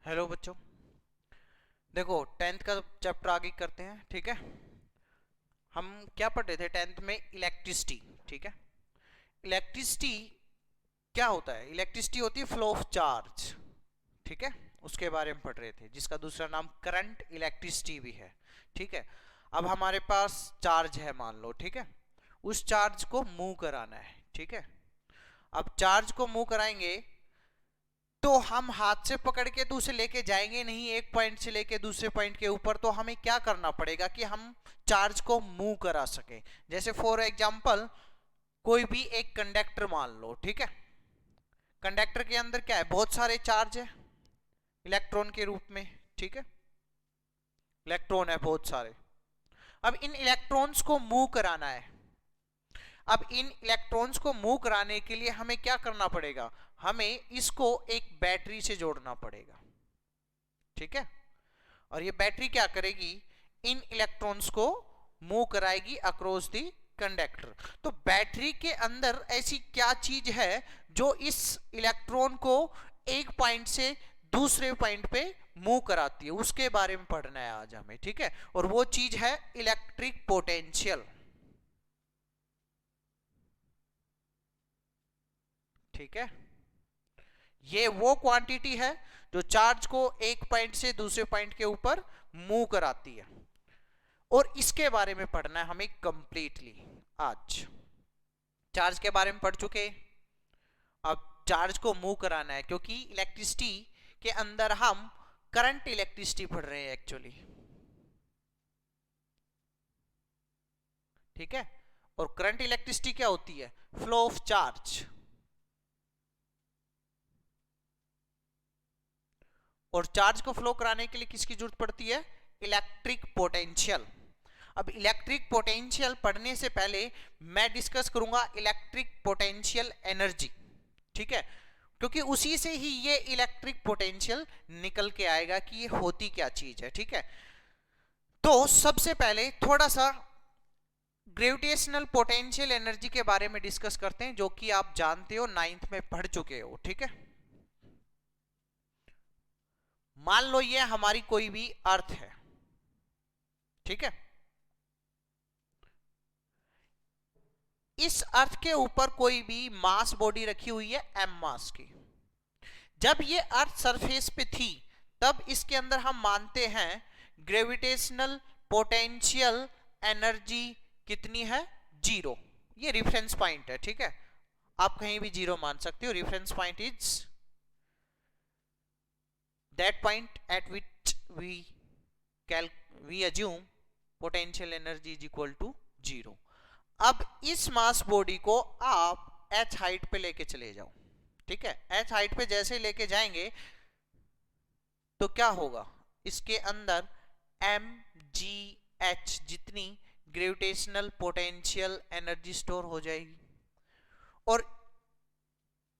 Hello बच्चों, देखो tenth का चैप्टर आगे करते हैं। ठीक है, हम क्या पढ़ रहे थे टेंथ में? इलेक्ट्रिसिटी। ठीक है, इलेक्ट्रिसिटी क्या होता है? इलेक्ट्रिसिटी होती है फ्लो ऑफ चार्ज। ठीक है, उसके बारे में पढ़ रहे थे, जिसका दूसरा नाम करंट इलेक्ट्रिसिटी भी है। ठीक है, अब हमारे पास चार्ज है, मान लो। ठीक है, उस चार्ज को मूव कराना है। ठीक है, अब चार्ज को मूव कराएंगे तो हम हाथ से पकड़ के तो उसे लेके जाएंगे नहीं, एक पॉइंट से लेके दूसरे पॉइंट के ऊपर। तो हमें क्या करना पड़ेगा कि हम चार्ज को मूव करा सके। जैसे फॉर एग्जांपल कोई भी एक कंडक्टर मान लो। ठीक है, कंडक्टर के अंदर क्या है? बहुत सारे चार्ज है इलेक्ट्रॉन के रूप में। ठीक है, इलेक्ट्रॉन है बहुत सारे। अब इन इलेक्ट्रॉन्स को मूव कराना है। अब इन इलेक्ट्रॉन्स को मूव कराने के लिए हमें क्या करना पड़ेगा? हमें इसको एक बैटरी से जोड़ना पड़ेगा। ठीक है, और ये बैटरी क्या करेगी? इन इलेक्ट्रॉन्स को मूव कराएगी अक्रॉस द कंडक्टर। तो बैटरी के अंदर ऐसी क्या चीज है जो इस इलेक्ट्रॉन को एक पॉइंट से दूसरे पॉइंट पे मूव कराती है? उसके बारे में पढ़ना है आज हमें। ठीक है, और वो चीज है इलेक्ट्रिक पोटेंशियल। ठीक है, ये वो क्वांटिटी है जो चार्ज को एक पॉइंट से दूसरे पॉइंट के ऊपर मूव कराती है, और इसके बारे में पढ़ना है हमें कंप्लीटली आज। चार्ज के बारे में पढ़ चुके, अब चार्ज को मूव कराना है, क्योंकि इलेक्ट्रिसिटी के अंदर हम करंट इलेक्ट्रिसिटी पढ़ रहे हैं एक्चुअली। ठीक है, और करंट इलेक्ट्रिसिटी क्या होती है? Flow of charge. और चार्ज को फ्लो कराने के लिए किसकी जरूरत पड़ती है? Electric potential. अब इलेक्ट्रिक पोटेंशियल पढ़ने से पहले मैं डिस्कस करूंगा इलेक्ट्रिक पोटेंशियल एनर्जी। ठीक है, क्योंकि उसी से ही ये इलेक्ट्रिक पोटेंशियल निकल के आएगा कि ये होती क्या चीज है। ठीक है, तो सबसे पहले थोड़ा सा ग्रेविटेशनल पोटेंशियल एनर्जी के बारे में डिस्कस करते हैं, जो कि आप जानते हो, 9th में पढ़ चुके हो। ठीक है, मान लो ये हमारी कोई भी अर्थ है। ठीक है, इस अर्थ के ऊपर कोई भी मास बॉडी रखी हुई है m मास की। जब ये अर्थ सरफेस पे थी तब इसके अंदर हम मानते हैं ग्रेविटेशनल पोटेंशियल एनर्जी कितनी है? 0। ये रेफरेंस पॉइंट है। ठीक है, आप कहीं भी 0 मान सकते हो। Reference point is that point at which we assume potential energy is equal to 0। अब इस मास बॉडी को आप h हाइट पे लेके चले जाओ। ठीक है, h हाइट पे जैसे लेके जाएंगे तो क्या होगा? इसके अंदर mgh जितनी ग्रेविटेशनल पोटेंशियल एनर्जी स्टोर हो जाएगी। और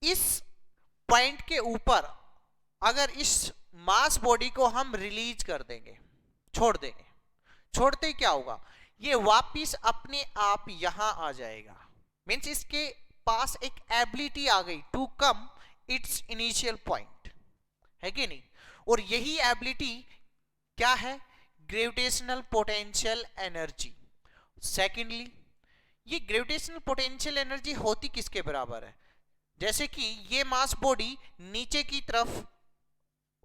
इस पॉइंट के ऊपर अगर इस मास बॉडी को हम रिलीज कर देंगे, छोड़ देंगे, छोड़ते ही क्या होगा? ये वापिस अपने आप यहां आ जाएगा। मींस इसके पास एक एबिलिटी आ गई to come its initial point, है कि नहीं? और यही एबिलिटी क्या है? Gravitational potential energy. सेकेंडली, ये ग्रेविटेशनल पोटेंशियल एनर्जी होती किसके बराबर है? जैसे कि ये मास बॉडी नीचे की तरफ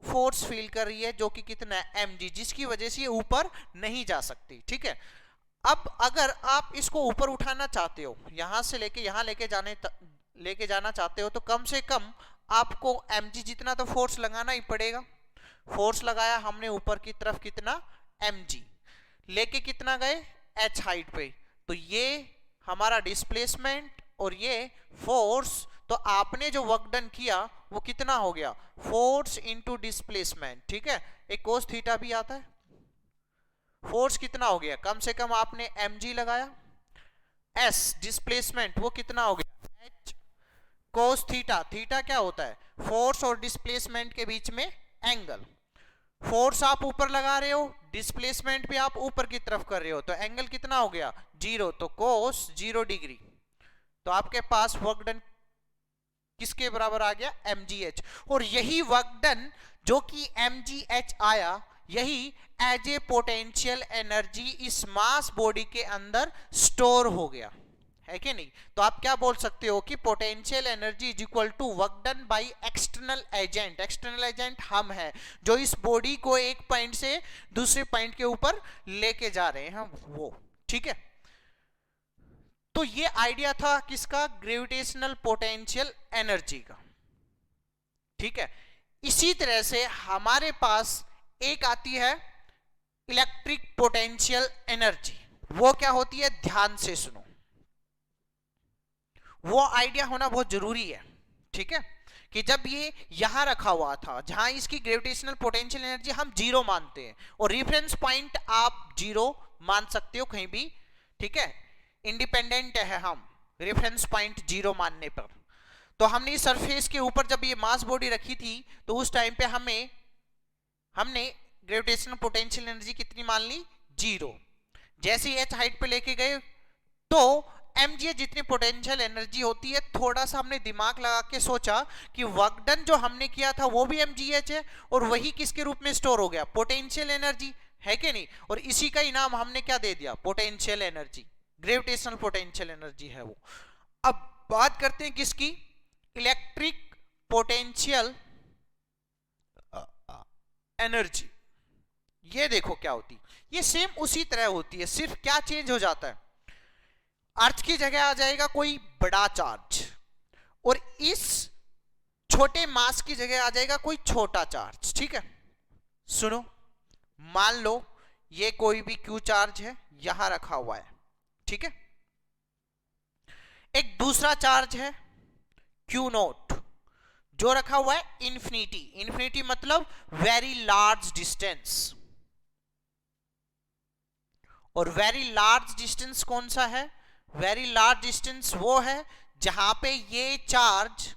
फोर्स फील कर रही है, जो कि कितना है? mg, जिसकी वजह से ये ऊपर नहीं जा सकती। ठीक है, अब अगर आप इसको ऊपर उठाना चाहते हो, यहां से लेके यहां लेके जाना चाहते हो, तो कम से कम आपको mg जितना तो फोर्स लगाना ही पड़ेगा। फोर्स लगाया हमने ऊपर की तरफ, कितना? mg। लेके कितना गए? h हाइट पे। तो ये हमारा डिस्प्लेसमेंट और ये फोर्स। तो आपने जो वर्क डन किया वो कितना हो गया? Force into displacement. ठीक है, एक कोस थीटा भी आता है। फोर्स कितना हो गया? कम से कम आपने mg लगाया। s डिस्प्लेसमेंट वो कितना हो गया? h cos theta. थीटा क्या होता है? फोर्स और डिस्प्लेसमेंट के बीच में एंगल। फोर्स आप ऊपर लगा रहे हो, डिस्प्लेसमेंट भी आप ऊपर की तरफ कर रहे हो, तो एंगल कितना हो गया? 0। तो कोस 0 डिग्री। तो आपके पास वर्क डन किसके बराबर आ गया, mgh। और यही वर्क डन जो कि mgh आया, यही एज ए पोटेंशियल एनर्जी इस मास बॉडी के अंदर स्टोर हो गया, है कि नहीं। तो आप क्या बोल सकते हो कि potential energy is equal to work done by external agent. External agent हम है जो इस बॉडी को एक पॉइंट से दूसरे पॉइंट के ऊपर लेके जा रहे हैं वो, ठीक है। तो ये आइडिया था किसका, ग्रेविटेशनल पोटेंशियल एनर्जी का, ठीक है। इसी तरह से हमारे पास एक आती है इलेक्ट्रिक पोटेंशियल एनर्जी। वो क्या होती है, ध्यान से सुनो, वो आइडिया होना बहुत जरूरी है, ठीक है। कि जब ये यहां रखा हुआ था जहां इसकी ग्रेविटेशनल पोटेंशियल एनर्जी हम जीरो मानते हैं, और रेफरेंस पॉइंट आप जीरो मान सकते हो कहीं भी, ठीक है, इंडिपेंडेंट है हम रेफरेंस पॉइंट जीरो मानने पर। तो हमने इस सरफेस के ऊपर जब ये मास बॉडी रखी थी तो उस टाइम पे हमने ग्रेविटेशनल पोटेंशियल एनर्जी कितनी मान ली, जीरो। जैसे ही एच हाइट पे लेके गए तो mgh जितनी पोटेंशियल एनर्जी होती है, थोड़ा सा हमने दिमाग लगा के सोचा कि वर्क डन जो हमने किया था वो भी mgh है, और वही किसके रूप में स्टोर हो गया, पोटेंशियल एनर्जी, है कि नहीं। और इसी का ही नाम हमने क्या दे दिया, potential energy, gravitational potential energy है वो। अब बात करते हैं किसकी, इलेक्ट्रिक पोटेंशियल एनर्जी। ये देखो क्या होती, ये सेम उसी तरह होती है, सिर्फ क्या चेंज हो जाता है, अर्थ की जगह आ जाएगा कोई बड़ा चार्ज, और इस छोटे मास की जगह आ जाएगा कोई छोटा चार्ज, ठीक है। सुनो, मान लो ये कोई भी क्यू चार्ज है यहां रखा हुआ है, ठीक है। एक दूसरा चार्ज है क्यू नोट जो रखा हुआ है इंफिनिटी। इंफिनिटी मतलब वेरी लार्ज डिस्टेंस, और वेरी लार्ज डिस्टेंस कौन सा है, वेरी लार्ज डिस्टेंस वो है जहां पे ये चार्ज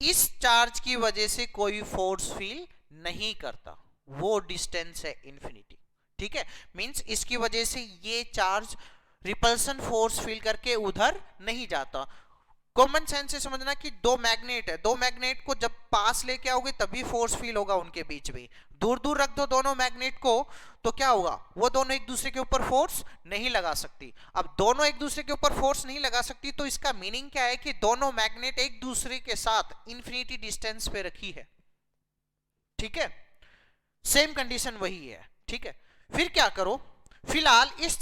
इस चार्ज की वजह से कोई फोर्स फील नहीं करता, वो डिस्टेंस है इंफिनिटी, ठीक है। मींस इसकी वजह से ये चार्ज रिपल्सन फोर्स फील करके उधर नहीं जाता। कॉमन सेंस से समझना कि दो मैग्नेट है, दो मैग्नेट को जब पास लेके आओगे तभी फोर्स फील होगा उनके बीच में, दूर दूर रख दो दोनों मैग्नेट को तो क्या होगा, वो दोनों एक दूसरे के ऊपर फोर्स नहीं लगा सकती। अब दोनों एक दूसरे के ऊपर फोर्स नहीं लगा सकती तो इसका मीनिंग क्या है कि दोनों मैग्नेट एक दूसरे के साथ इंफिनिटी डिस्टेंस पे रखी है, ठीक है। सेम कंडीशन वही है, ठीक है। फिर क्या करो, फिलहाल इस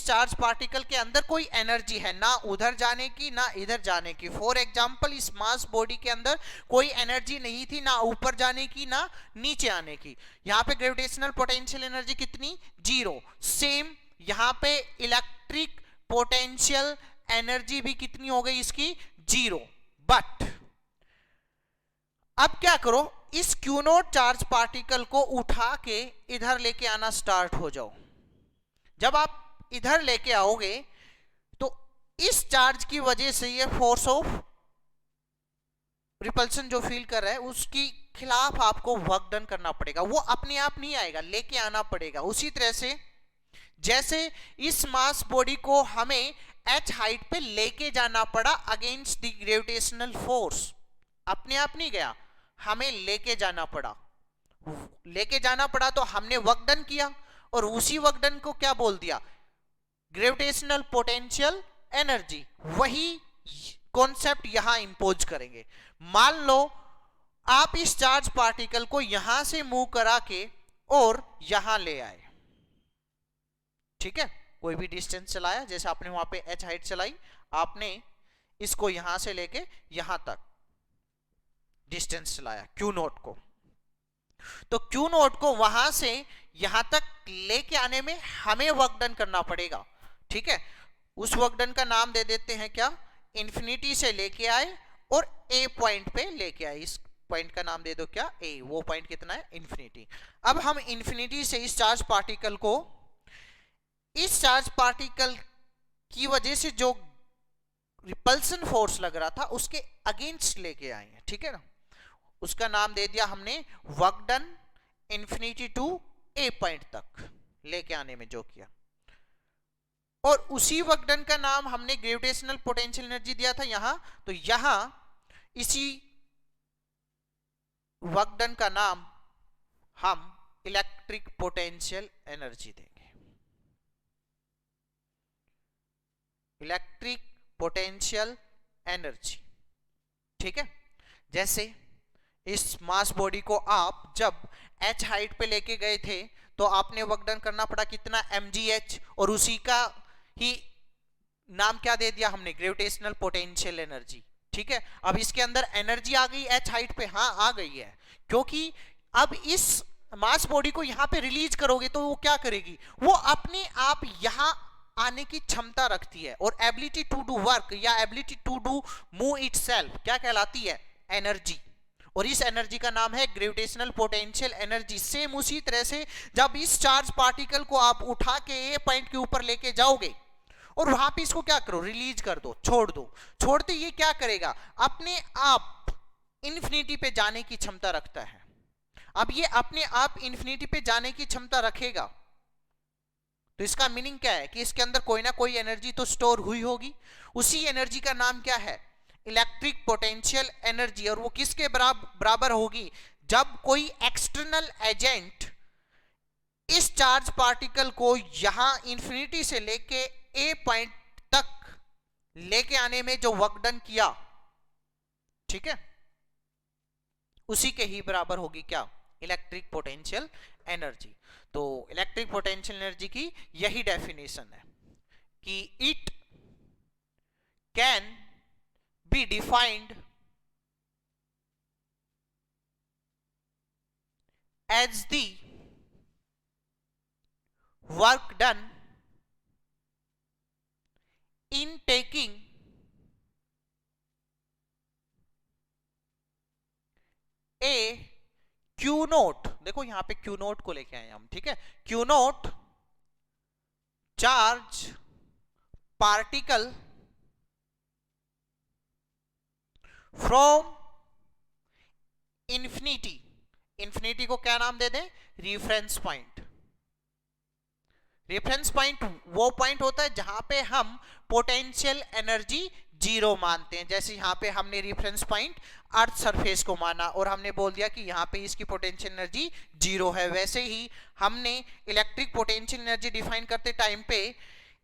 चार्ज पार्टिकल के अंदर कोई एनर्जी है, ना उधर जाने की ना इधर जाने की। फॉर एग्जांपल इस मास बॉडी के अंदर कोई एनर्जी नहीं थी, ना ऊपर जाने की ना नीचे आने की। यहां पे ग्रेविटेशनल पोटेंशियल एनर्जी कितनी, जीरो। सेम यहां पे इलेक्ट्रिक पोटेंशियल एनर्जी भी कितनी हो गई इसकी, जीरो। बट अब क्या करो, इस क्यू नॉट चार्ज पार्टिकल को उठा के इधर लेके आना स्टार्ट हो जाओ। जब आप इधर लेके आओगे तो इस चार्ज की वजह से ये फोर्स ऑफ रिपल्सन जो फील कर रहा है उसकी खिलाफ आपको वर्क डन करना पड़ेगा, वो अपने आप नहीं आएगा, लेके आना पड़ेगा। उसी तरह से जैसे इस मास बॉडी को हमें h हाइट पे लेके जाना पड़ा अगेंस्ट द ग्रेविटेशनल फोर्स, अपने आप नहीं गया, हमें लेके जाना पड़ा तो हमने वर्क डन किया, और उसी वर्क डन को क्या बोल दिया, ग्रेविटेशनल पोटेंशियल एनर्जी। वही कॉन्सेप्ट यहां इंपोज करेंगे। मान लो आप इस चार्ज पार्टिकल को यहां से मूव करा के और यहां ले आए, ठीक है, कोई भी डिस्टेंस चलाया, जैसे आपने वहां पे h हाइट चलाई, आपने इसको यहां से लेके यहां तक डिस्टेंस चलाया क्यू नोट को, तो क्यू नोट को वहां से यहां तक लेके आने में हमें वर्क डन करना पड़ेगा, ठीक है। उस वर्क डन का नाम दे देते हैं क्या, इंफिनिटी से लेके आए और ए पॉइंट पे लेके आए, इस पॉइंट का नाम दे दो क्या, ए। वो पॉइंट कितना है, इंफिनिटी। अब हम इंफिनिटी से इस चार्ज पार्टिकल को, इस चार्ज पार्टिकल की वजह से जो रिपल्सन फोर्स लग रहा था उसके अगेंस्ट लेके आए हैं, ठीक है ना। उसका नाम दे दिया हमने work done, infinity to a point तक लेके आने में जो किया। और उसी वर्क डन का नाम हमने ग्रेविटेशनल पोटेंशियल एनर्जी दिया था यहां, तो यहां इसी वर्क डन का नाम हम इलेक्ट्रिक पोटेंशियल एनर्जी देंगे। इलेक्ट्रिक पोटेंशियल एनर्जी, ठीक है। जैसे इस मास बॉडी को आप जब h हाइट पे लेके गए थे तो आपने वर्क डन करना पड़ा कितना, mgh, और उसी का ही नाम क्या दे दिया हमने, ग्रेविटेशनल पोटेंशियल एनर्जी, ठीक है। अब इसके अंदर एनर्जी आ गई h हाइट पे, हाँ आ गई है, क्योंकि अब इस मास बॉडी को यहां पे रिलीज करोगे तो वो क्या करेगी, वो अपने आप यहां आने की क्षमता रखती है, और एबिलिटी टू डू वर्क या ability to do move itself क्या कहलाती है, एनर्जी। और इस एनर्जी का नाम है ग्रेविटेशनल पोटेंशियल एनर्जी। सेम उसी तरह से जब इस चार्ज पार्टिकल को आप उठा के ए पॉइंट के ऊपर लेके जाओगे और वहां पे इसको क्या करो, रिलीज कर दो, छोड़ दो, छोड़ते ये क्या करेगा, अपने आप इन्फिनिटी पे जाने की क्षमता रखता है। अब ये अपने आप इन्फिनिटी पे जाने की क्षमता रखेगा, तो इसका मीनिंग क्या है कि इसके अंदर कोई ना कोई एनर्जी तो स्टोर हुई होगी। उसी एनर्जी का नाम क्या है, इलेक्ट्रिक पोटेंशियल एनर्जी। और वो किसके बराबर होगी, जब कोई एक्सटर्नल एजेंट इस चार्ज पार्टिकल को यहां इंफिनिटी से लेके ए पॉइंट तक लेके आने में जो वर्क डन किया, ठीक है, उसी के ही बराबर होगी क्या, इलेक्ट्रिक पोटेंशियल एनर्जी। तो इलेक्ट्रिक पोटेंशियल एनर्जी की यही डेफिनेशन है कि it can be defined as the work done in taking a Q naught, देखो यहां पे Q नोट को लेके आए हम, ठीक है, Q note charge particle from infinity, infinity को क्या नाम दे दें, रेफरेंस पॉइंट। रेफरेंस पॉइंट वो पॉइंट होता है जहां पे हम पोटेंशियल एनर्जी जीरो मानते हैं। जैसे यहां पे हमने रेफरेंस पॉइंट अर्थ सरफेस को माना और हमने बोल दिया कि यहां पे इसकी पोटेंशियल एनर्जी जीरो है, वैसे ही हमने इलेक्ट्रिक पोटेंशियल एनर्जी डिफाइन करते टाइम पे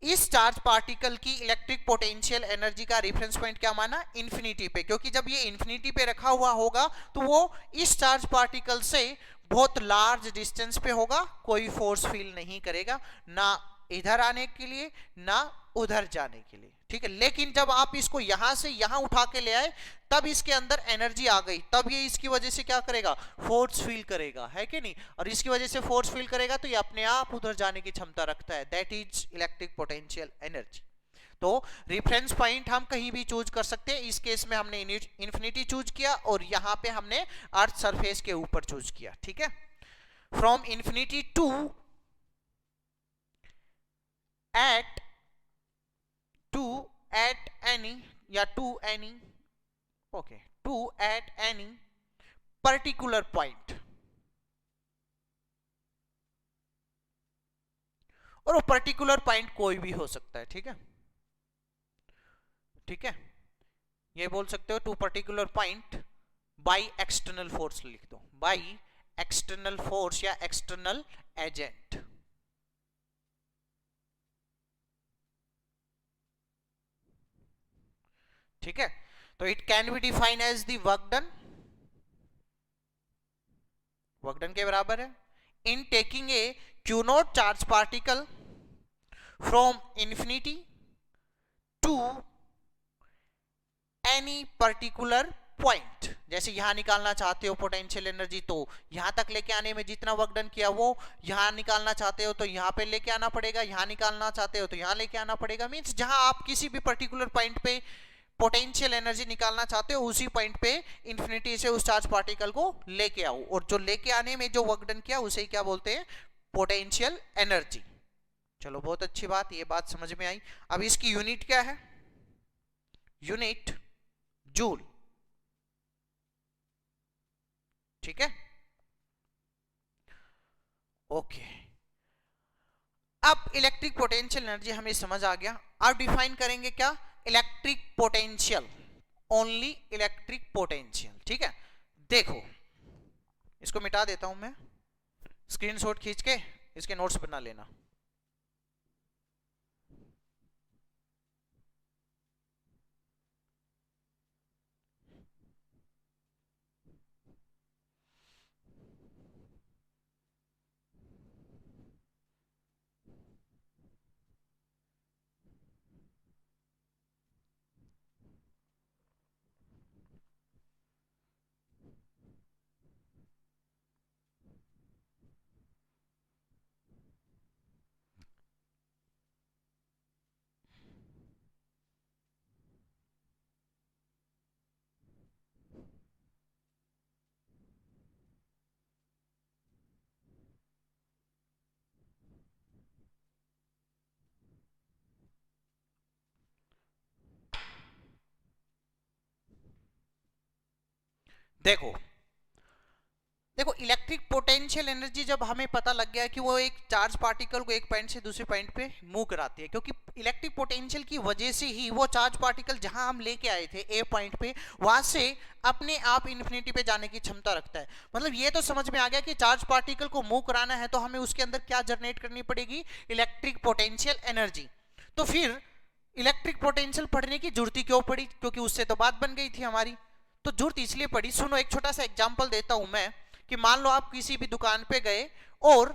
इस चार्ज पार्टिकल की इलेक्ट्रिक पोटेंशियल एनर्जी का रेफरेंस पॉइंट क्या माना, इंफिनिटी पे, क्योंकि जब ये इंफिनिटी पे रखा हुआ होगा तो वो इस चार्ज पार्टिकल से बहुत लार्ज डिस्टेंस पे होगा, कोई फोर्स फील नहीं करेगा, ना इधर आने के लिए ना उधर जाने के लिए, ठीक है। लेकिन जब आप इसको यहां से यहां उठा के ले आए तब इसके अंदर एनर्जी आ गई, तब ये इसकी वजह से क्या करेगा, फोर्स फील करेगा, है कि नहीं, और इसकी वजह से फोर्स फील करेगा तो ये अपने आप उधर जाने की क्षमता रखता है, that is electric potential energy. तो रेफरेंस पॉइंट हम कहीं भी चूज कर सकते हैं, इस केस में हमने इंफिनिटी चूज किया और यहां पे हमने अर्थ सरफेस के ऊपर चूज किया, ठीक है। From infinity to at any या to any, okay, to at any particular point, और वो पर्टिकुलर पॉइंट कोई भी हो सकता है, ठीक है, ठीक है। ये बोल सकते हो to particular point by external force लिख दो, बाई एक्सटर्नल फोर्स या एक्सटर्नल एजेंट, ठीक है। तो it can be define as the work done, work done के बराबर है in taking a Q naught charge particle from infinity to any particular point. जैसे यहां निकालना चाहते हो पोटेंशियल एनर्जी तो यहां तक लेके आने में जितना वर्क डन किया वो यहां निकालना चाहते हो तो यहां पे लेके आना पड़ेगा, यहां निकालना चाहते हो तो यहां लेके आना पड़ेगा। मींस जहां आप किसी भी पर्टिकुलर पॉइंट पे पोटेंशियल एनर्जी निकालना चाहते हो उसी पॉइंट पे इंफिनिटी से उस चार्ज पार्टिकल को लेके आओ, और जो लेके आने में जो वर्क डन किया उसे क्या बोलते हैं, पोटेंशियल एनर्जी। चलो बहुत अच्छी बात, ये बात समझ में आई। अब इसकी यूनिट क्या है, यूनिट जूल, ठीक है, ओके। अब इलेक्ट्रिक पोटेंशियल एनर्जी हमें समझ आ गया। अब डिफाइन करेंगे क्या, electric potential, only electric potential. ठीक है, देखो इसको मिटा देता हूं मैं, स्क्रीनशॉट खींच के इसके नोट्स बना लेना। देखो देखो इलेक्ट्रिक पोटेंशियल एनर्जी जब हमें पता लग गया कि वो एक चार्ज पार्टिकल को एक पॉइंट से दूसरे पॉइंट पे मूव कराती है, क्योंकि इलेक्ट्रिक पोटेंशियल की वजह से ही वो चार्ज पार्टिकल जहां हम लेके आए थे ए पॉइंट पे, वहां से अपने आप इन्फिनिटी पे जाने की क्षमता रखता है। मतलब ये तो समझ में आ गया कि चार्ज पार्टिकल को मूव कराना है तो हमें उसके अंदर क्या जनरेट करनी पड़ेगी, इलेक्ट्रिक पोटेंशियल एनर्जी। तो फिर इलेक्ट्रिक पोटेंशियल पढ़ने की जरूरत क्यों पड़ी, क्योंकि उससे तो बात बन गई थी हमारी। तो जरूरत इसलिए पड़ी, सुनो एक छोटा सा एग्जांपल देता हूं मैं, कि मान लो आप किसी भी दुकान पे गए और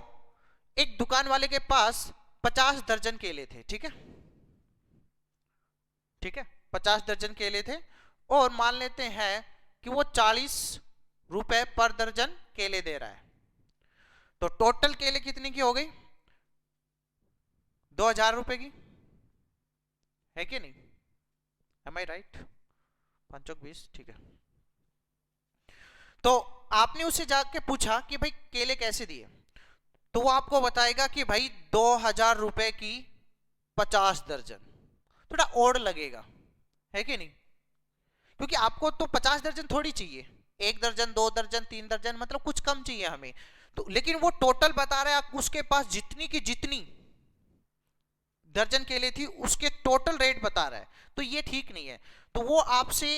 एक दुकान वाले के पास 50 दर्जन केले थे। ठीक है, ठीक है, 50 दर्जन केले थे और मान लेते हैं कि वो 40 रुपए पर दर्जन केले दे रहा है। तो टोटल केले कितने की हो गई, 2000 रुपए की, है कि नहीं, एम आई राइट, 5 चौक 20, ठीक है। तो आपने उससे जाके पूछा कि भाई केले कैसे दिए, तो वो आपको बताएगा कि भाई 2000 रुपए की 50 दर्जन। थोड़ा ओड लगेगा, है कि नहीं, क्योंकि आपको तो 50 दर्जन थोड़ी चाहिए, 1 दर्जन 2 दर्जन 3 दर्जन, मतलब कुछ कम चाहिए हमें। तो लेकिन वो टोटल बता रहा है, उसके पास जितनी की जितनी दर्जन केले थी उसके टोटल रेट बता रहा है, तो ये ठीक नहीं है। तो वो आपसे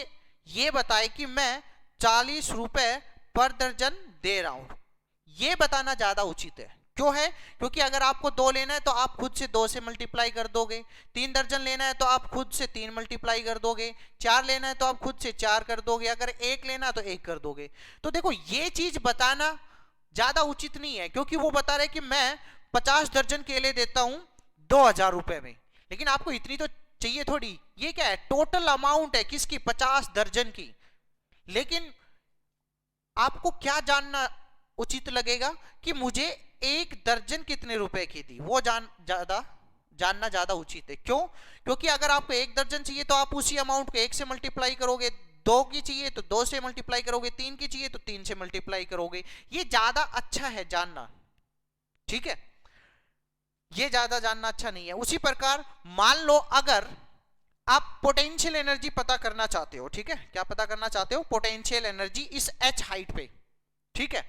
ये बताए कि मैं 40 रुपए पर दर्जन दे रहा हूं, ये बताना ज्यादा उचित है। क्यों है, क्योंकि अगर आपको 2 लेना है तो आप खुद से 2 से मल्टीप्लाई कर दोगे, 3 दर्जन लेना है तो आप खुद से 3 मल्टीप्लाई कर दोगे, 4 लेना है तो आप खुद से 4 कर दोगे, अगर 1 लेना है तो 1 कर दोगे। तो देखो ये चीज बताना ज्यादा उचित नहीं है, क्योंकि वो बता रहे कि मैं 50 दर्जन केले देता हूं 2000 रुपए में, लेकिन आपको इतनी तो चाहिए थोड़ी। ये क्या है, टोटल अमाउंट है किसकी, 50 दर्जन की। लेकिन आपको क्या जानना उचित लगेगा कि मुझे 1 दर्जन कितने रुपए की थी, वो जानना ज्यादा उचित है। क्यों, क्योंकि अगर आपको 1 दर्जन चाहिए तो आप उसी अमाउंट को 1 से मल्टीप्लाई करोगे, 2 की चाहिए तो 2 से मल्टीप्लाई करोगे, 3 की चाहिए तो 3 से मल्टीप्लाई करोगे। ये ज्यादा अच्छा है जानना, ठीक है, ये ज्यादा जानना अच्छा नहीं है। उसी प्रकार मान लो अगर आप पोटेंशियल एनर्जी पता करना चाहते हो, ठीक है, क्या पता करना चाहते हो, पोटेंशियल एनर्जी इस h हाइट पे, ठीक है,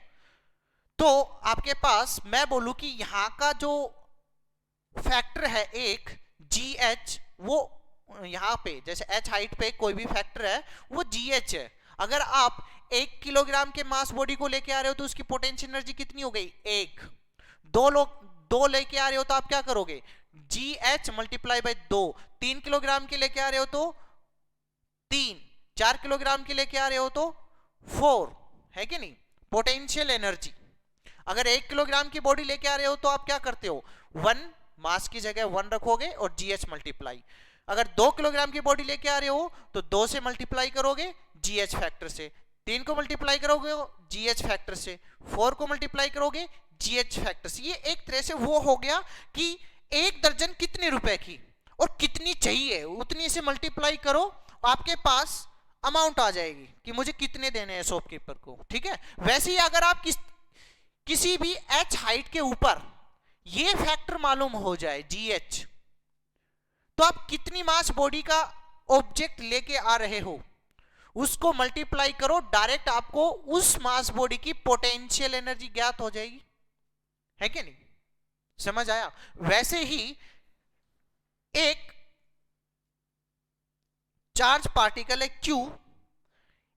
तो आपके पास मैं बोलूं कि यहां का जो फैक्टर है एक GH, वो यहां पे जैसे h हाइट पे कोई भी फैक्टर है वो GH है। अगर आप 1 किलोग्राम के मास बॉडी को लेके आ रहे हो तो उसकी पोटेंशियल एनर्जी कितनी हो गई, 1। 2 लेके आ रहे हो तो आप क्या करोगे, GH मल्टीप्लाई बाय 2। 3 किलोग्राम के लेके आ रहे हो तो 3, 4 किलोग्राम के लेके आ रहे हो तो 4, है कि नहीं, पोटेंशियल एनर्जी। अगर 1 किलोग्राम की बॉडी लेके आ रहे हो तो आप क्या करते हो, 1 मास की जगह 1 रखोगे और GH मल्टीप्लाई। अगर 2 किलोग्राम की बॉडी लेके आ रहे हो तो 2 से मल्टीप्लाई करोगे GH फैक्टर से, 3 को मल्टीप्लाई करोगे GH फैक्टर से, 4 को मल्टीप्लाई करोगे GH फैक्टर से। ये एक तरह से वो हो गया कि 1 दर्जन कितने रुपए की और कितनी चाहिए उतनी से मल्टीप्लाई करो, आपके पास अमाउंट आ जाएगी कि मुझे कितने देने हैं शॉपकीपर को, ठीक है। वैसे ही अगर आप किसी भी h हाइट के ऊपर ये फैक्टर मालूम हो जाए GH, तो आप कितनी मास बॉडी का ऑब्जेक्ट लेके आ रहे हो उसको मल्टीप्लाई करो, डायरेक्ट आपको उस मास बॉडी की पोटेंशियल एनर्जी ज्ञात हो जाएगी, है कि नहीं। समझ आया? वैसे ही एक चार्ज पार्टिकल है Q,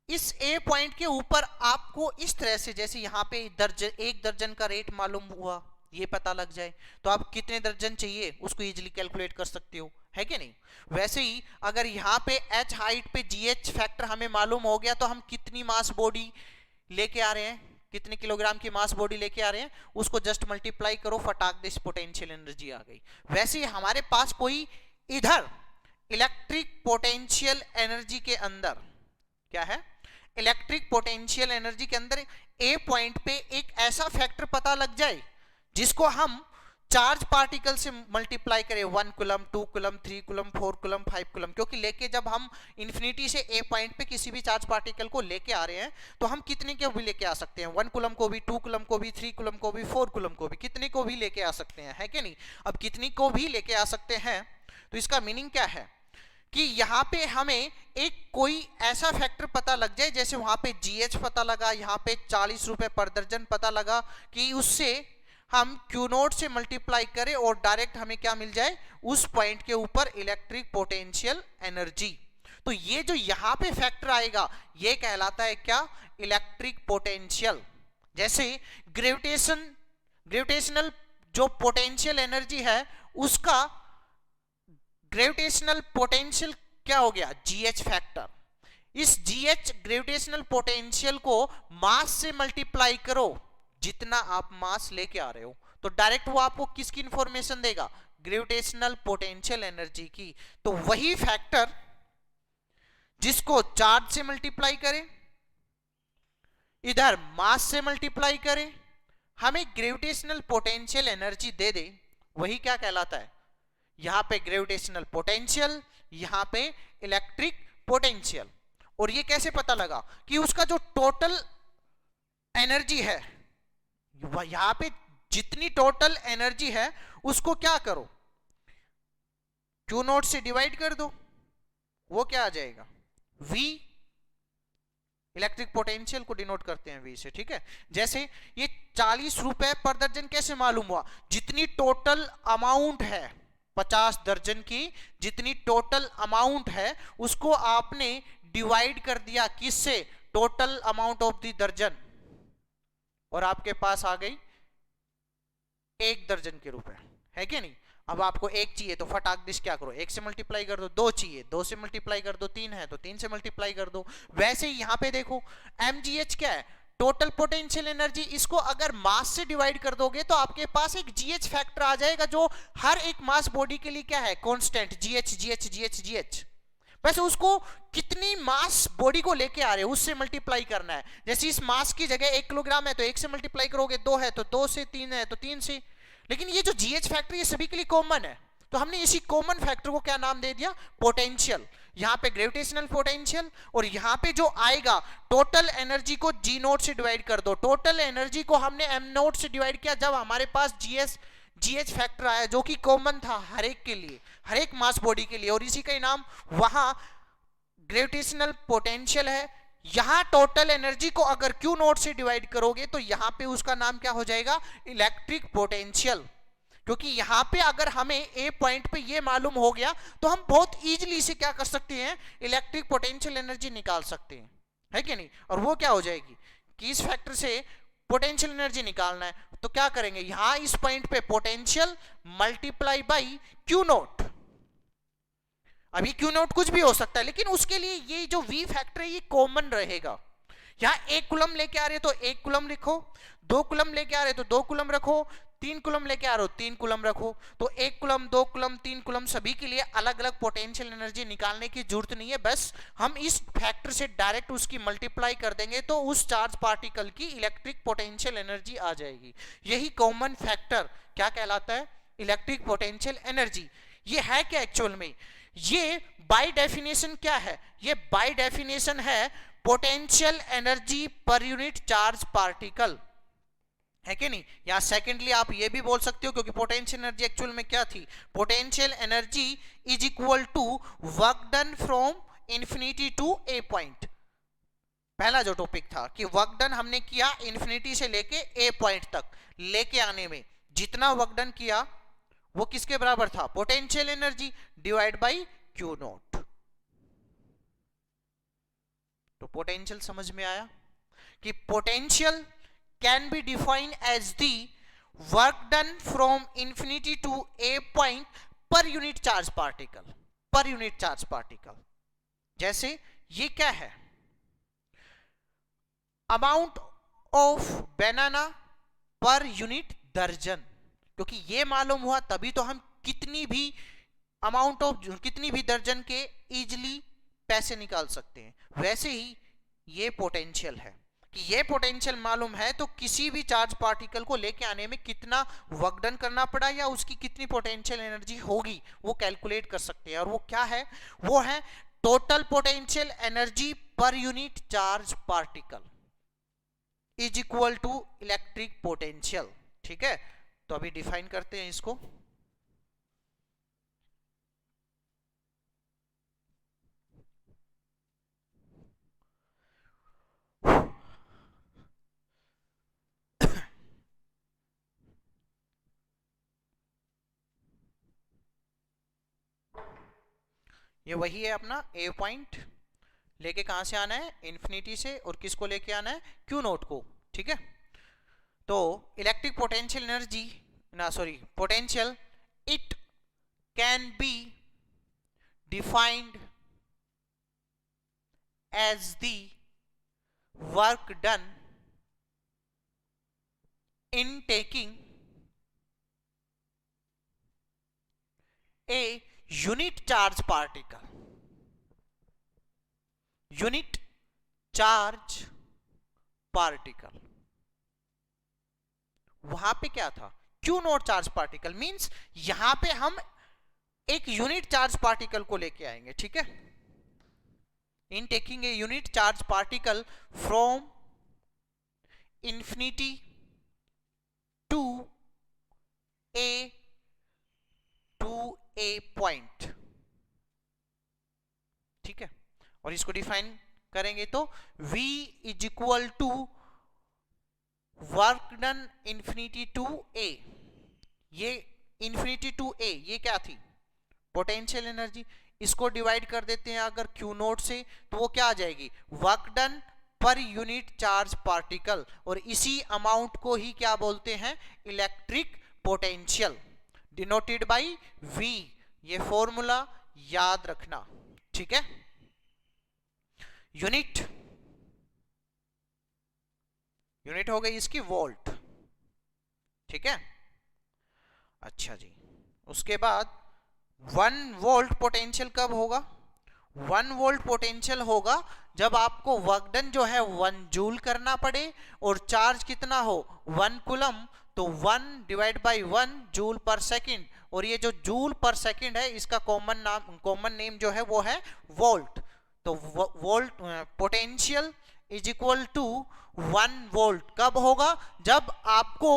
इस A पॉइंट के ऊपर आपको इस तरह से, जैसे यहां पे एक दर्जन का रेट मालूम हुआ, ये पता लग जाए तो आप कितने दर्जन चाहिए उसको इजीली कैलकुलेट कर सकते हो, है कि नहीं? वैसे ही अगर यहाँ पे H हाइट पे GH फैक्टर हमें मालूम हो गया तो हम कितनी मास बॉडी लेके आ रहे हैं, कितने किलोग्राम की मास बॉडी लेके आ रहे हैं, उसको जस्ट मल्टीप्लाई करो, फटाक दे पोटेंशियल एनर्जी आ गई। वैसे ही हमारे पास कोई इधर इलेक्ट्रिक पोटेंशियल एनर्जी के अंदर क्या है, इलेक्ट्रिक पोटेंशियल एनर्जी के अंदर ए पॉइंट पे एक ऐसा फैक्टर पता लग जाए जिसको हम चार्ज पार्टिकल से मल्टीप्लाई करें, 1 coulomb, 2 coulomb, 3 coulomb, 4 coulomb, 5 coulomb, क्योंकि लेके जब हम इंफिनिटी से ए पॉइंट पे किसी भी चार्ज पार्टिकल को लेके आ रहे हैं तो हम कितने को भी लेके आ सकते हैं, 1 कूलम को भी, 2 कूलम को भी, 3 कूलम को भी, 4 कूलम को भी, कितने को भी लेके आ सकते हैं, है कि नहीं? अब कितनी को भी लेके आ सकते हैं तो इसका मीनिंग क्या है कि यहाँ पे हमें एक कोई ऐसा फैक्टर पता लग जाए, जैसे वहां पे GH पता लगा, यहाँ पे 40 रुपए पर दर्जन पता लगा, कि उससे हम Q0 से मल्टीप्लाई करें और डायरेक्ट हमें क्या मिल जाए, उस पॉइंट के ऊपर इलेक्ट्रिक पोटेंशियल एनर्जी। तो ये जो यहाँ पे फैक्टर आएगा ये कहलाता है क्या, इलेक्ट्रिक पोटेंशियल। जैसे ग्रेविटेशनल जो पोटेंशियल एनर्जी है उसका ग्रेविटेशनल पोटेंशियल क्या हो गया, GH फैक्टर। इस GH ग्रेविटेशनल पोटेंशियल को मास से मल्टीप्लाई करो, जितना आप मास लेके आ रहे हो, तो डायरेक्ट वो आपको किसकी इंफॉर्मेशन देगा, ग्रेविटेशनल पोटेंशियल एनर्जी की। तो वही फैक्टर जिसको चार्ज से मल्टीप्लाई करें, इधर मास से मल्टीप्लाई करें, हमें ग्रेविटेशनल पोटेंशियल एनर्जी दे दे, वही क्या कहलाता है, यहां पे ग्रेविटेशनल पोटेंशियल, यहां पे इलेक्ट्रिक पोटेंशियल। और ये कैसे पता लगा कि उसका जो टोटल एनर्जी है, यहां पे जितनी टोटल एनर्जी है उसको क्या करो, Q0 से डिवाइड कर दो, वो क्या आ जाएगा, V। इलेक्ट्रिक पोटेंशियल को डिनोट करते हैं V से, ठीक है? जैसे ये 40 रुपए पर दर्जन कैसे मालूम हुआ, जितनी टोटल अमाउंट है 50 दर्जन की, जितनी टोटल अमाउंट है उसको आपने डिवाइड कर दिया किससे, टोटल अमाउंट ऑफ द दर्जन, और आपके पास आ गई 1 दर्जन के रुपए, है कि नहीं? अब आपको 1 चाहिए तो फटाक दिश क्या करो, 1 से मल्टीप्लाई कर दो, 2 चाहिए 2 से मल्टीप्लाई कर दो, 3 है तो 3 से मल्टीप्लाई कर दो। वैसे ही यहां पे देखो mgh क्या है, टोटल पोटेंशियल एनर्जी, इसको अगर मास से डिवाइड कर दोगे तो आपके पास एक GH फैक्टर आ जाएगा जो हर एक मास बॉडी के लिए क्या है, कांस्टेंट, GH। बस उसको कितनी मास बॉडी को लेके आ रहे हो उससे मल्टीप्लाई करना है। जैसे इस मास की जगह 1 किलोग्राम है तो 1 से मल्टीप्लाई करोगे, 2 है तो 2 से, 3 है तो 3 से। लेकिन ये जो GH फैक्टर ये सभी के लिए कॉमन है, तो हमने इसी कॉमन फैक्टर को क्या नाम दे दिया, पोटेंशियल। यहाँ पे ग्रेविटेशनल पोटेंशियल, और यहाँ पे जो आएगा टोटल एनर्जी को G0 से डिवाइड कर दो। टोटल एनर्जी को हमने M0 से डिवाइड किया जब हमारे पास GH फैक्टर आया जो कि कॉमन था हर एक के लिए, हर एक मास बॉडी के लिए, और इसी का नाम वहां ग्रेविटेशनल पोटेंशियल है। यहां टोटल एनर्जी को अगर Q0 से डिवाइड करोगे तो यहां पे उसका नाम क्या हो जाएगा, इलेक्ट्रिक पोटेंशियल। क्योंकि यहां पे अगर हमें ए पॉइंट पे ये मालूम हो गया तो हम बहुत इजीली से क्या कर सकते हैं, इलेक्ट्रिक पोटेंशियल एनर्जी निकाल सकते हैं, है कि नहीं? और वो क्या हो जाएगी कि इस फैक्टर से पोटेंशियल एनर्जी निकालना है तो क्या करेंगे, यहां इस पॉइंट पे पोटेंशियल मल्टीप्लाई बाई Q0। अभी Q0 कुछ भी हो सकता है, लेकिन उसके लिए ये जो V फैक्टर है ये कॉमन रहेगा। यहां 1 कूलम लेके आ रहे हो तो 1 कूलम लिखो, 2 कूलम लेके आ रहे हो तो 2 कूलम रखो, 3 कूलम लेके आ रहे हो 3 कूलम रखो। तो 1 कूलम, 2 कूलम, 3 कूलम सभी के लिए अलग अलग पोटेंशियल एनर्जी निकालने की जरूरत नहीं है, बस हम इस फैक्टर से डायरेक्ट उसकी मल्टीप्लाई कर देंगे तो उस चार्ज पार्टिकल की इलेक्ट्रिक पोटेंशियल एनर्जी आ जाएगी। यही कॉमन फैक्टर क्या कहलाता है, इलेक्ट्रिक पोटेंशियल एनर्जी। ये है क्या एक्चुअल में, ये बाय डेफिनेशन क्या है, ये बाय डेफिनेशन है potential energy per unit charge particle, है कि नहीं? या सेकेंडली आप ये भी बोल सकते हो, क्योंकि पोटेंशियल एनर्जी एक्चुअल में क्या थी, potential energy is equal to work done from infinity to a point. पहला जो टॉपिक था कि वर्क डन हमने किया इंफिनिटी से लेके ए पॉइंट तक लेके आने में, जितना वर्क डन किया वो किसके बराबर था, potential energy divide by Q naught. तो पोटेंशियल समझ में आया कि potential can be defined as the work done from infinity to a point per unit charge particle, per unit charge particle. जैसे ये क्या है, amount of banana per unit दर्जन, क्योंकि ये मालूम हुआ तभी तो हम कितनी भी अमाउंट ऑफ कितनी भी दर्जन के इजीली पैसे निकाल सकते हैं। वैसे ही ये पोटेंशियल है कि ये पोटेंशियल मालूम है तो किसी भी चार्ज पार्टिकल को लेके आने में कितना वर्क डन करना पड़ा या उसकी कितनी पोटेंशियल एनर्जी होगी वो कैलकुलेट कर सकते हैं। और वो क्या है, वो है total potential energy per unit charge particle is equal to electric potential. ठीक है, तो अभी डिफाइन करते हैं इसको। ये वही है अपना ए पॉइंट, लेके कहां से आना है, इन्फिनिटी से, और किसको लेके आना है, क्यू नोट को। ठीक है, तो इलेक्ट्रिक पोटेंशियल एनर्जी ना sorry potential it can be defined as the work done in taking a unit charge particle, unit charge particle. वहां पे क्या था, Q naught charge particle, means यहां पे हम एक यूनिट चार्ज पार्टिकल को लेके आएंगे। ठीक है, in taking a unit charge particle from infinity to a point. ठीक है, और इसको डिफाइन करेंगे तो V is equal to work done infinity to A. ये इंफिनिटी टू ए ये क्या थी, पोटेंशियल एनर्जी। इसको डिवाइड कर देते हैं अगर Q नोट से, तो वो क्या आ जाएगी, work done per unit charge particle, और इसी अमाउंट को ही क्या बोलते हैं, electric potential, denoted by V। ये फॉर्मूला याद रखना। ठीक है, यूनिट हो गई इसकी वोल्ट। ठीक है, अच्छा जी, उसके बाद 1 वोल्ट पोटेंशियल कब होगा, 1 वोल्ट पोटेंशियल होगा जब आपको वर्क डन जो है 1 जूल करना पड़े और चार्ज कितना हो 1 कूलम, तो 1 डिवाइड बाई 1 जूल पर सेकंड, और ये जो जूल पर सेकंड है इसका कॉमन नेम जो है वो है वोल्ट। तो volt potential is equal to 1 volt कब होगा, जब आपको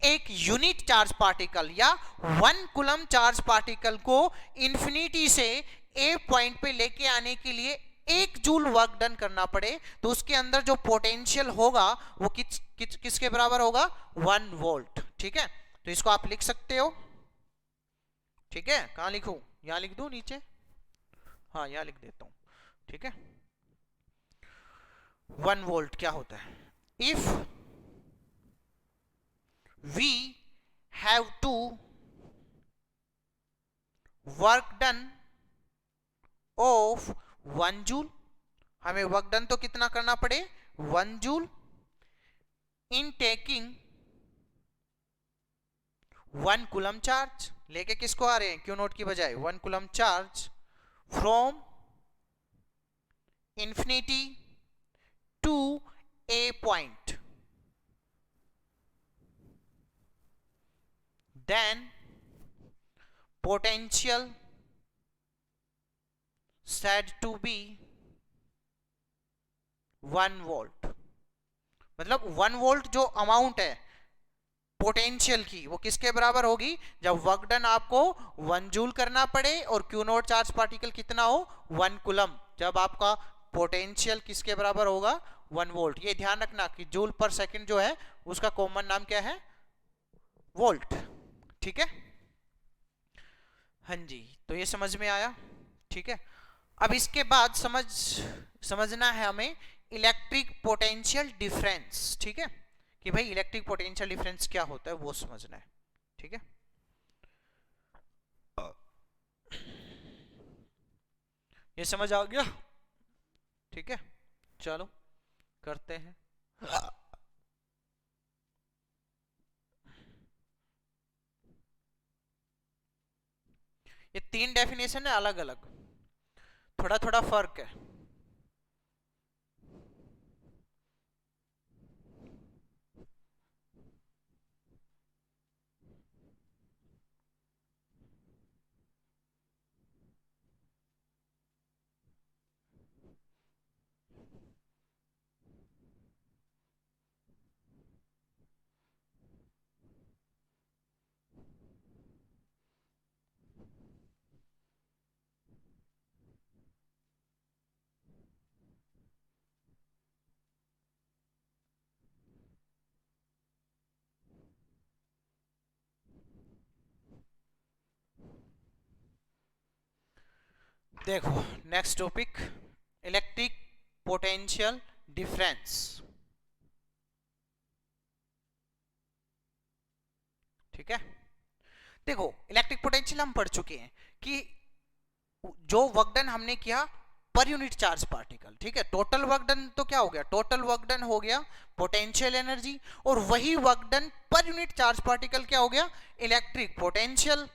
एक यूनिट चार्ज पार्टिकल या 1 कूलम चार्ज पार्टिकल को इंफिनिटी से ए पॉइंट पे लेके आने के लिए 1 जूल वर्क डन करना पड़े, तो उसके अंदर जो पोटेंशियल होगा वो किसके बराबर होगा, 1 वोल्ट। ठीक है, तो इसको आप लिख सकते हो। ठीक है, कहां लिखूं, यहां लिख दूं नीचे, हाँ यहां लिख देता हूं। ठीक है, 1 वोल्ट क्या होता है, if we have to work done of 1 joule, हमें वर्क डन तो कितना करना पड़े 1 joule, in taking 1 coulomb charge, लेके किसको आ रहे हैं, क्यू नोट की बजाय 1 coulomb charge, from infinity to a point, then potential said to be 1 volt. मतलब 1 वोल्ट जो अमाउंट है पोटेंशियल की वो किसके बराबर होगी, जब वर्क डन आपको 1 जूल करना पड़े और क्यू नोट चार्ज पार्टिकल कितना हो 1 कूलम, जब आपका पोटेंशियल किसके बराबर होगा 1 वोल्ट। ये ध्यान रखना कि जूल पर सेकंड जो है उसका कॉमन नाम क्या है, वोल्ट। ठीक है। हाँ जी, तो ये समझ में आया। ठीक है, अब इसके बाद समझना है हमें इलेक्ट्रिक पोटेंशियल डिफरेंस। ठीक है, कि भाई इलेक्ट्रिक पोटेंशियल डिफरेंस क्या होता है वो समझना है। ठीक है, ये समझ आ गया। ठीक है, चलो करते हैं। ये तीन डेफिनेशन है अलग अलग, थोड़ा थोड़ा फर्क है। देखो, next topic electric potential difference. ठीक है, देखो इलेक्ट्रिक पोटेंशियल हम पढ़ चुके हैं कि जो वर्क डन हमने किया पर यूनिट चार्ज पार्टिकल। ठीक है, टोटल वर्क डन तो क्या हो गया, टोटल वर्क डन हो गया पोटेंशियल एनर्जी, और वही work done per unit charge particle क्या हो गया, इलेक्ट्रिक पोटेंशियल।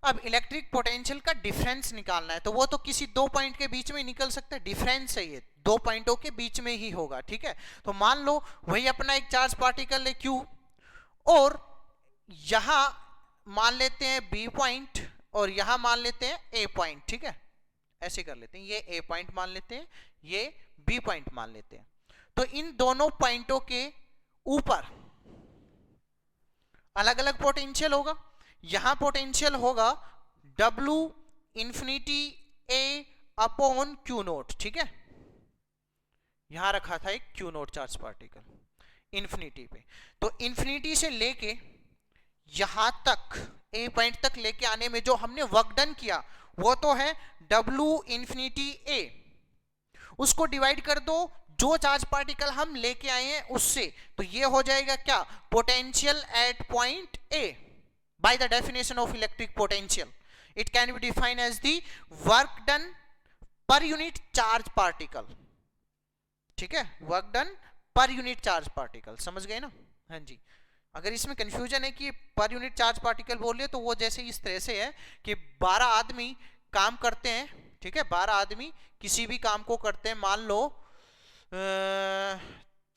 अब इलेक्ट्रिक पोटेंशियल का डिफरेंस निकालना है, तो वो तो किसी दो पॉइंट के बीच में निकल सकता है, डिफरेंस है ये दो पॉइंटों के बीच में ही होगा। ठीक है, तो मान लो वही अपना एक चार्ज पार्टिकल है Q, और यहां मान लेते हैं B पॉइंट और यहां मान लेते हैं A पॉइंट। ठीक है, ऐसे कर लेते हैं, ये A पॉइंट मान लेते हैं, ये B पॉइंट मान लेते हैं। तो इन दोनों पॉइंटों के ऊपर अलग अलग पोटेंशियल होगा। यहां पोटेंशियल होगा W infinity A upon Q note. ठीक है, यहां रखा था एक Q note charge particle infinity पे, तो इंफिनिटी से लेके यहां तक A पॉइंट तक लेके आने में जो हमने वर्क डन किया वो तो है W इंफिनिटी A, उसको डिवाइड कर दो जो चार्ज पार्टिकल हम लेके आए हैं उससे, तो ये हो जाएगा क्या, potential at point A। By the definition of electric potential it can be defined as the work done per unit charge particle. ठीक है, work done per unit charge particle, समझ गए ना। हाँ जी, अगर इसमें कंफ्यूजन है कि पर यूनिट चार्ज पार्टिकल बोल रहे तो वो जैसे इस तरह से है कि 12 आदमी काम करते हैं। ठीक है, 12 आदमी किसी भी काम को करते हैं, मान लो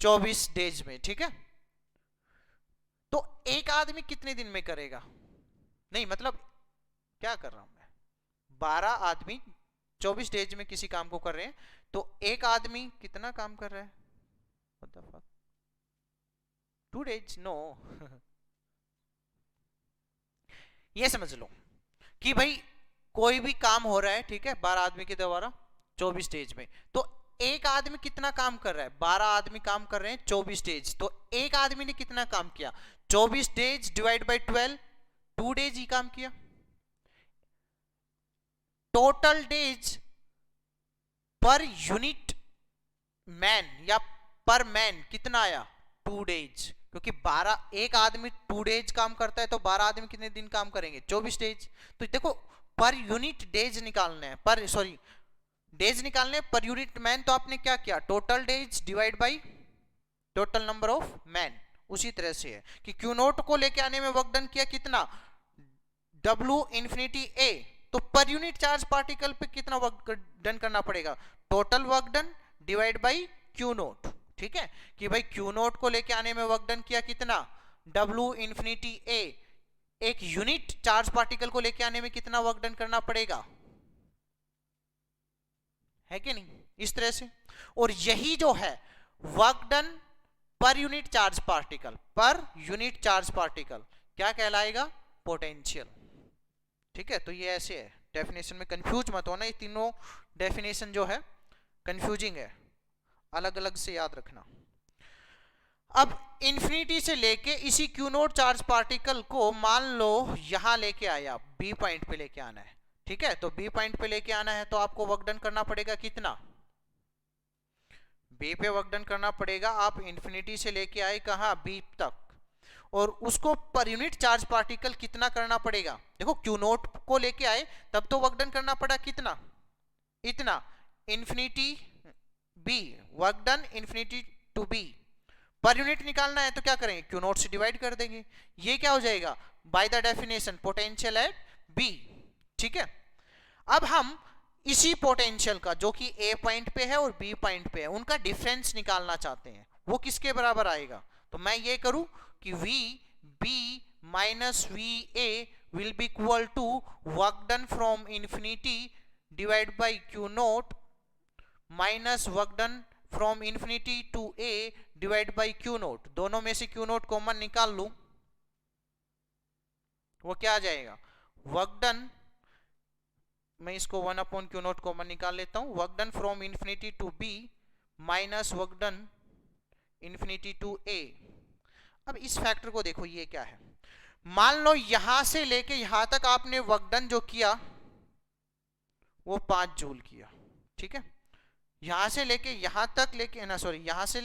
24 डेज में। ठीक है, तो एक आदमी कितने दिन में करेगा, नहीं मतलब क्या कर रहा हूं मैं, 12 आदमी 24 डेज में किसी काम को कर रहे हैं, तो एक आदमी कितना काम कर रहा है, What the fuck? 2 days no ये समझ लो कि भाई कोई भी काम हो रहा है, ठीक है, 12 आदमी के द्वारा 24 डेज में, तो एक आदमी कितना काम कर रहा है, 12 आदमी काम कर रहे हैं 24 डेज, तो एक आदमी ने कितना काम किया, 24 डेज डिवाइड बाय 12, 2 डेज ही काम किया। Total days per unit man या पर मैन कितना आया, 2 डेज, क्योंकि 12 एक आदमी 2 डेज काम करता है, तो 12 आदमी कितने दिन काम करेंगे, 24 डेज। तो देखो पर यूनिट डेज निकालने हैं, पर सॉरी डेज निकालने पर यूनिट मैन, तो आपने क्या किया, total days divide by total number of man. उसी तरह से है कि क्यू नोट को लेके आने में वर्क डन किया कितना, W इंफिनिटी A, तो पर यूनिट चार्ज पार्टिकल पे कितना वर्क डन करना पड़ेगा, total work done divide by Q note. ठीक है, कि भाई क्यू नोट को लेके आने में वर्क डन किया कितना, W इंफिनिटी A, एक यूनिट चार्ज पार्टिकल को लेके आने में कितना वर्क डन करना पड़ेगा, है कि नहीं, इस तरह से। और यही जो है work done per unit charge particle, per unit charge particle क्या कहलाएगा, पोटेंशियल। ठीक है, तो ये ऐसे है, डेफिनेशन में कंफ्यूज मत होना, ये तीनों डेफिनेशन जो है कंफ्यूजिंग है, अलग अलग से याद रखना। अब इंफिनिटी से लेके इसी क्यू नोट चार्ज पार्टिकल को मान लो यहां लेके आया, बी पॉइंट पे लेके आना है, ठीक है। तो बी पॉइंट पे लेके आना है तो आपको वर्क डन करना पड़ेगा कितना, बी पे वर्क डन करना पड़ेगा। आप इंफिनिटी से लेके आए कहां, बी तक, और उसको पर यूनिट चार्ज पार्टिकल कितना करना पड़ेगा। देखो क्यू नोट को लेके आए तब तो वर्क डन करना पड़ा कितना, इतना, infinity B, work done infinity to B. Per unit निकालना है तो क्या करेंगे, क्यू नोट से डिवाइड कर देंगे। ये क्या हो जाएगा, by the definition potential at B, ठीक है। अब हम इसी पोटेंशियल का जो कि ए पॉइंट पे है और बी पॉइंट पे है, उनका डिफरेंस निकालना चाहते हैं। वो किसके बराबर आएगा, तो मैं ये करूं कि V B minus V A will be equal to work done from infinity divide by Q naught minus work done from infinity to A divide by Q naught. दोनों में से क्यू नोट कॉमन निकाल लूं, वो क्या आ जाएगा, work done, मैं इसको 1 अपॉन क्यू नोट कॉमन निकाल लेता हूं, work done from infinity to B minus work done infinity to A. अब इस फैक्टर को देखो, ये क्या है, मान लो यहां से लेके यहां तक आपने वर्क डन जो किया वो 5 जूल किया, ठीक है। यहां से लेके यहां तक लेके ना, सॉरी, यहां से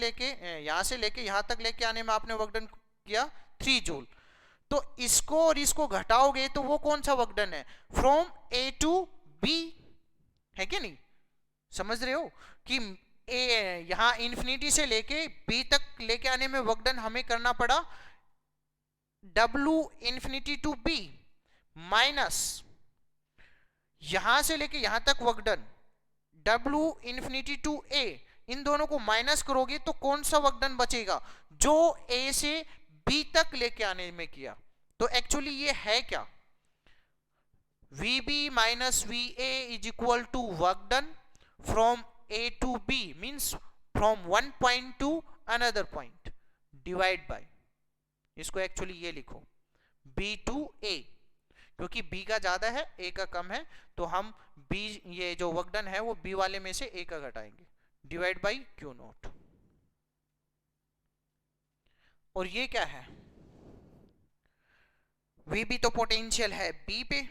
लेके यहां तक लेके आने में आपने वर्क डन किया 3 जूल। तो इसको और इसको घटाओगे तो वो कौन सा वर्क डन है, फ्रॉम ए टू बी, है कि नहीं, समझ रहे हो कि ए यहां इंफिनिटी से लेके बी तक लेके आने में वर्क डन हमें करना पड़ा W infinity to B minus यहां से लेके यहां तक work done W infinity to A. इन दोनों को माइनस करोगे तो कौन सा वर्क डन बचेगा, जो ए से बी तक लेके आने में किया। तो एक्चुअली ये है क्या, VB minus VA is equal to work done from A to B, means from one point to another point, divide by, इसको एक्चुअली ये लिखो B टू A, क्योंकि B का ज्यादा है A का कम है, तो हम B, ये जो वर्क डन है वो B वाले में से A का घटाएंगे, डिवाइड बाई क्यू नोट। और ये क्या है, VB तो पोटेंशियल है B पे,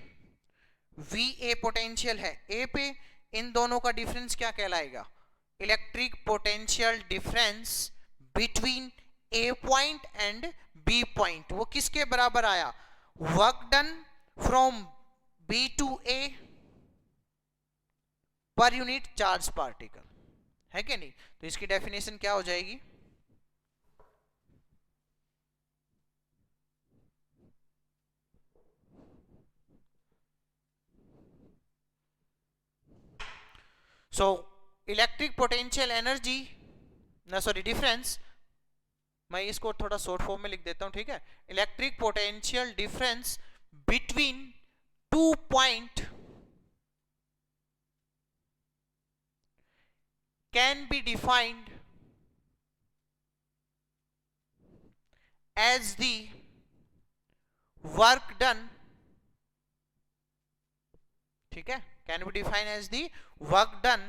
VA पोटेंशियल है A पे, इन दोनों का डिफरेंस क्या कहलाएगा, electric potential difference between A point and B point. वो किसके बराबर आया, work done from B to A per unit charge particle, है कि नहीं। तो इसकी डेफिनेशन क्या हो जाएगी, सो इलेक्ट्रिक पोटेंशियल एनर्जी ना, सॉरी, डिफरेंस, मैं इसको थोड़ा शॉर्ट फॉर्म में लिख देता हूं, ठीक है। Electric potential difference between 2 point can be defined as the work done, ठीक है, can be defined as the work done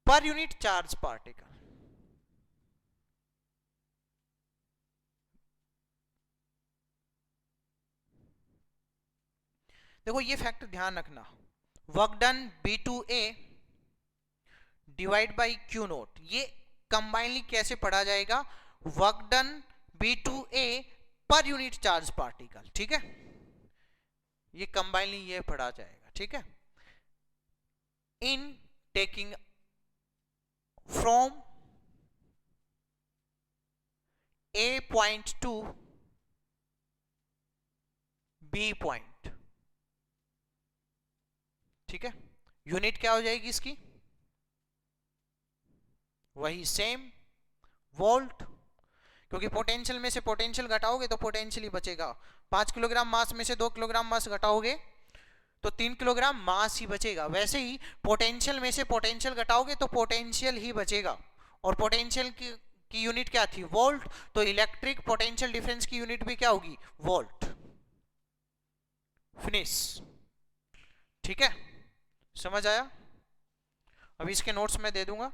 per unit charge particle। देखो ये फैक्टर ध्यान रखना, work done B to A divide by Q naught, ये combinedly कैसे पढ़ा जाएगा, work done B to A per unit charge particle, ठीक है, ये कंबाइनली ये पढ़ा जाएगा, ठीक है। In taking from A point to B point, ठीक है। यूनिट क्या हो जाएगी इसकी, वही सेम वोल्ट, क्योंकि पोटेंशियल में से पोटेंशियल घटाओगे तो पोटेंशियल ही बचेगा। 5 किलोग्राम मास में से 2 किलोग्राम मास घटाओगे तो 3 किलोग्राम मास ही बचेगा। वैसे ही पोटेंशियल में से पोटेंशियल घटाओगे तो पोटेंशियल ही बचेगा, और पोटेंशियल की यूनिट क्या थी, वोल्ट, तो इलेक्ट्रिक पोटेंशियल डिफरेंस की यूनिट भी क्या होगी, वोल्ट। फिनिश, ठीक है, समझ आया। अब इसके नोट्स मैं दे दूंगा।